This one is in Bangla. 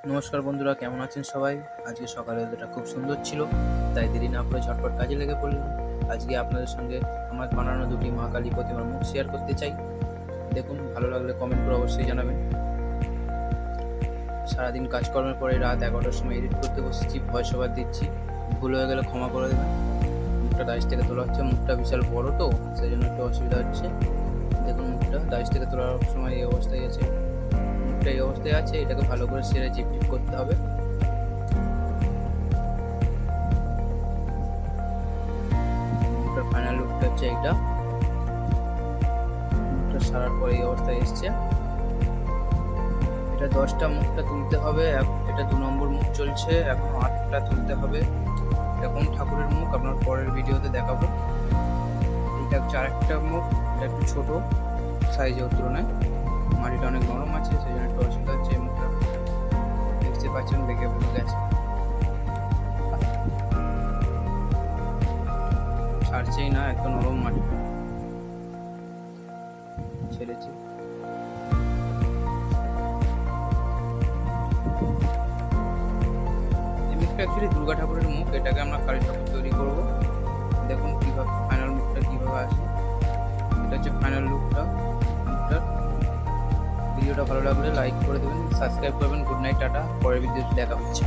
নমস্কার বন্ধুরা, কেমন আছেন সবাই? আজকে সকালে ওয়েদারটা খুব সুন্দর ছিল, তাই দেরি না করে ঝটপট কাজে লেগে পড়লাম। আজকে আপনাদের সঙ্গে আমার বানানো দুটি মা কালী প্রতিমার মুখ শেয়ার করতে চাই। দেখুন, ভালো লাগলে কমেন্ট করে অবশ্যই জানাবেন। সারাদিন কাজকর্মের পরে রাত 11টার সময় এডিট করতে বসেছি, ভয়েস ওভার দিচ্ছি। ভুল হয়ে গেলে ক্ষমা করে দেবেন। মুখটা দাইজ থেকে তোলা হচ্ছে, মুখটা বিশাল বড় তো, সেই জন্য একটু অসুবিধা হচ্ছে। দেখুন, মুখটা দাইজ থেকে তোলার সময় এই অবস্থায় আছে। মুখটা এই অবস্থায় আছে, এটাকে ভালো করে সেরে চিপটিপ করতে হবে। মুখটার ফাইনাল লুকটা হচ্ছে এইটা। মুখটা সারার পরে এই অবস্থায় এসছে। এটা 10টা মুখটা তুলতে হবে, এটা 2 নম্বর মুখ চলছে, এখন 8টা তুলতে হবে। এরকম ঠাকুরের মুখ আপনার পরের ভিডিওতে দেখাবো। এটা হচ্ছে আরেকটা মুখ, এটা একটু ছোট সাইজের তুলনায়। মাটিটা অনেক নরম আছে, সেই জন্য একটু অসুবিধা হচ্ছে। এই মুখটা দেখতে পাচ্ছেন, দেখে বুঝে গেছে, ছাড়ছেই না, একদম নরম মাটি ছেড়েছি। এই মুখটা অ্যাকচুয়ালি দুর্গা ঠাকুরের মুখ, এটাকে আমরা কালী ঠাকুর তৈরি করব। দেখুন কিভাবে ফাইনাল মুখটা কিভাবে আসে। এটা হচ্ছে ফাইনাল লুকটা মুখটার। ভিডিওটা ভালো লাগলে লাইক করে দেবেন, সাবস্ক্রাইব করবেন। Good night, tata. পরের ভিডিওতে দেখা হচ্ছে।